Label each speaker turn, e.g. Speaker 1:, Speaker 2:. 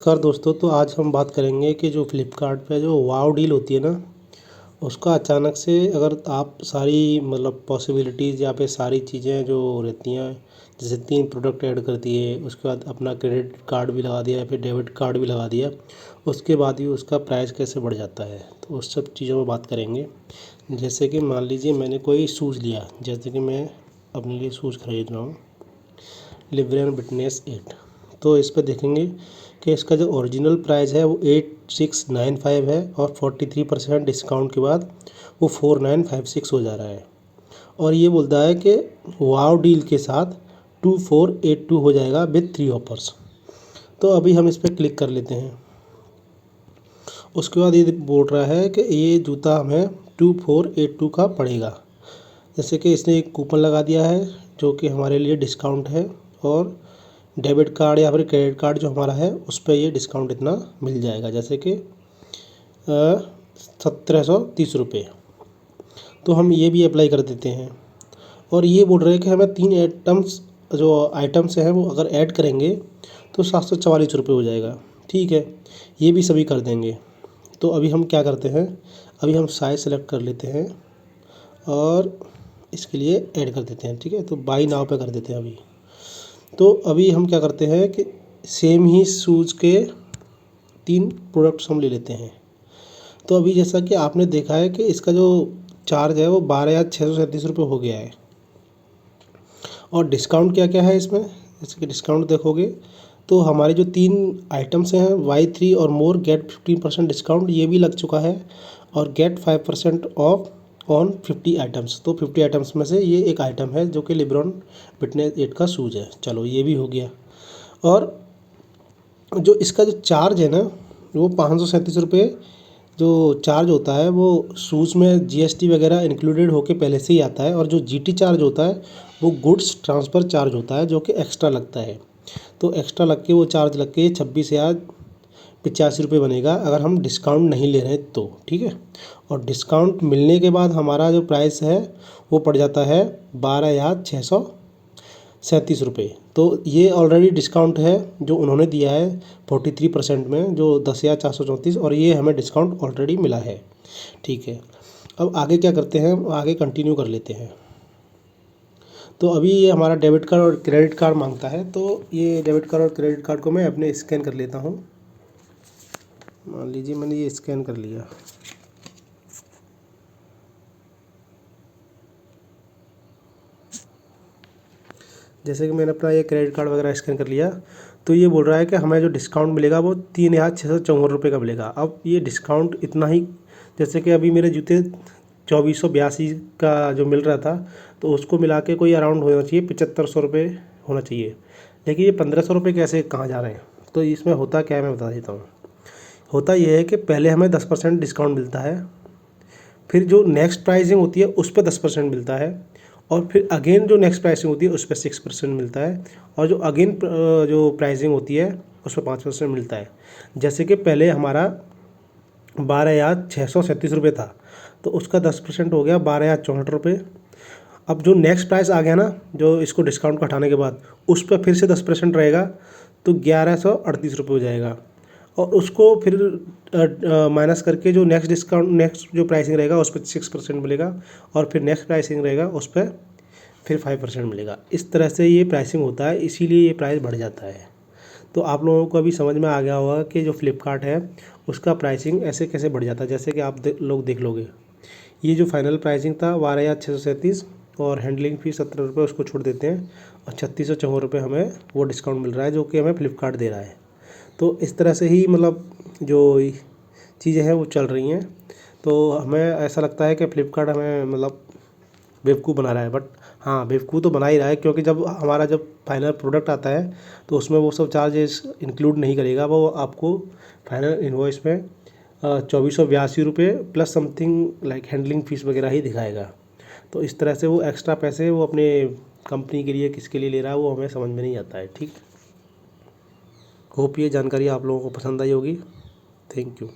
Speaker 1: नमस्कार दोस्तों। तो आज हम बात करेंगे कि जो फ्लिपकार्ट पे जो वाव डील होती है ना, उसका अचानक से अगर आप सारी मतलब पॉसिबिलिटीज़ या पे सारी चीज़ें जो रहती हैं, जैसे 3 प्रोडक्ट ऐड कर दिए, उसके बाद अपना क्रेडिट कार्ड भी लगा दिया या फिर डेबिट कार्ड भी लगा दिया, उसके बाद भी उसका प्राइस कैसे बढ़ जाता है, तो उस सब चीज़ों में बात करेंगे। जैसे कि मान लीजिए मैंने कोई शूज़ लिया, जैसे कि मैं अपने लिए शूज़ खरीद रहा हूँ, लिब्रियन विटनेस 8। तो इस पर देखेंगे कि इसका जो ओरिजिनल प्राइस है वो 8695 है और 43% डिस्काउंट के बाद वो 4956 हो जा रहा है। और ये बोलता है कि वाव डील के साथ 2482 हो जाएगा विद 3 ऑफर्स। तो अभी हम इस पर क्लिक कर लेते हैं। उसके बाद ये बोल रहा है कि ये जूता हमें 2482 का पड़ेगा। जैसे कि इसने एक कूपन लगा दिया है जो कि हमारे लिए डिस्काउंट है, और डेबिट कार्ड या फिर क्रेडिट कार्ड जो हमारा है उस पर ये डिस्काउंट इतना मिल जाएगा, जैसे कि 1730 रुपये। तो हम ये भी अप्लाई कर देते हैं। और ये बोल रहे हैं कि हमें 3 आइटम्स हैं वो अगर ऐड करेंगे तो 744 रुपये हो जाएगा। ठीक है, ये भी सभी कर देंगे। तो अभी हम क्या करते हैं, अभी हम साइज सेलेक्ट कर लेते हैं और इसके लिए ऐड कर देते हैं। ठीक है, तो बाई नाउ पे कर देते हैं अभी। तो अभी हम क्या करते हैं कि सेम ही शूज़ के 3 प्रोडक्ट्स हम ले लेते हैं। तो अभी जैसा कि आपने देखा है कि इसका जो चार्ज है वो 12,637 रुपये हो गया है। और डिस्काउंट क्या क्या है इसमें, जैसे कि डिस्काउंट देखोगे तो हमारे जो 3 आइटम्स हैं Y3 और मोर गेट 15% डिस्काउंट, ये भी लग चुका है। और गेट 5% ऑफ ऑन 50 आइटम्स, तो 50 आइटम्स में से ये एक आइटम है जो कि लिब्रॉन फिटनेस 8 का शूज़ है। चलो ये भी हो गया। और जो इसका जो चार्ज है ना, वो 537 रुपये जो चार्ज होता है वो शूज़ में GST वगैरह इंक्लूडेड होके पहले से ही आता है। और जो GT चार्ज होता है वो गुड्स ट्रांसफ़र चार्ज होता है जो कि एक्स्ट्रा लगता है। तो एक्स्ट्रा लग के वो चार्ज लग के 26,085 रुपये बनेगा अगर हम डिस्काउंट नहीं ले रहे हैं तो। ठीक है, और डिस्काउंट मिलने के बाद हमारा जो प्राइस है वो पड़ जाता है 12,637 रुपये। तो ये ऑलरेडी डिस्काउंट है जो उन्होंने दिया है 43% में, जो 10,434, और ये हमें डिस्काउंट ऑलरेडी मिला है। ठीक है, अब आगे क्या करते हैं, आगे कंटिन्यू कर लेते हैं। तो अभी ये हमारा डेबिट कार्ड और क्रेडिट कार्ड मांगता है, तो ये डेबिट कार्ड और क्रेडिट कार्ड को मैं अपने स्कैन कर लेता हूँ। मान लीजिए मैंने ये स्कैन कर लिया। जैसे कि मैंने अपना ये क्रेडिट कार्ड वगैरह स्कैन कर लिया, तो ये बोल रहा है कि हमें जो डिस्काउंट मिलेगा वो 3,654 रुपये का मिलेगा। अब ये डिस्काउंट इतना ही, जैसे कि अभी मेरे जूते 2482 का जो मिल रहा था, तो उसको मिला के कोई अराउंड होना चाहिए 7500 रुपये होना चाहिए। लेकिन ये 1500 रुपये कैसे कहाँ जा रहे हैं, तो इसमें होता क्या है मैं बता देता हूँ। होता ये है कि पहले हमें 10% डिस्काउंट मिलता है, फिर जो नेक्स्ट प्राइसिंग होती है उस पर 10% मिलता है, और फिर अगेन जो नेक्स्ट प्राइसिंग होती है उस पर 6% मिलता है, और जो अगेन जो प्राइसिंग होती है उस पर 5% मिलता है। जैसे कि पहले हमारा 12,637 रुपये था, तो उसका 10% हो गया 12,064 रुपये। अब जो नेक्स्ट प्राइस आ गया ना, जो इसको डिस्काउंट को हटाने के बाद, उस पर फिर से 10% रहेगा, तो 1,138 रुपये हो जाएगा। और उसको फिर माइनस करके जो नेक्स्ट जो प्राइसिंग रहेगा उस पर 6% मिलेगा, और फिर नेक्स्ट प्राइसिंग रहेगा उस पर फिर 5% मिलेगा। इस तरह से ये प्राइसिंग होता है, इसीलिए ये प्राइस बढ़ जाता है। तो आप लोगों को अभी समझ में आ गया होगा कि जो फ्लिपकार्ट है उसका प्राइसिंग ऐसे कैसे बढ़ जाता है। जैसे कि आप लोग देख लोगे, ये जो फाइनल प्राइसिंग था 12,637, और हैंडलिंग फ़ीस 17 रुपये उसको छोड़ देते हैं, और 3654 रुपये हमें वो डिस्काउंट मिल रहा है जो कि हमें फ्लिपकार्ट दे रहा है। तो इस तरह से ही मतलब जो चीज़ें हैं वो चल रही हैं। तो हमें ऐसा लगता है कि फ्लिपकार्ट हमें मतलब बेवकूफ़ बना रहा है, बट हाँ, बेवकूफ़ तो बना ही रहा है, क्योंकि जब फाइनल प्रोडक्ट आता है तो उसमें वो सब चार्जेस इंक्लूड नहीं करेगा। वो आपको फाइनल इन्वॉइस में 2,482 रुपये plus something like handling fees वगैरह ही दिखाएगा। तो इस तरह से वो एक्स्ट्रा पैसे वो अपने कंपनी के लिए किसके लिए ले रहा है वो हमें समझ में नहीं आता है। ठीक, होप ये जानकारी आप लोगों को पसंद आई होगी। Thank you.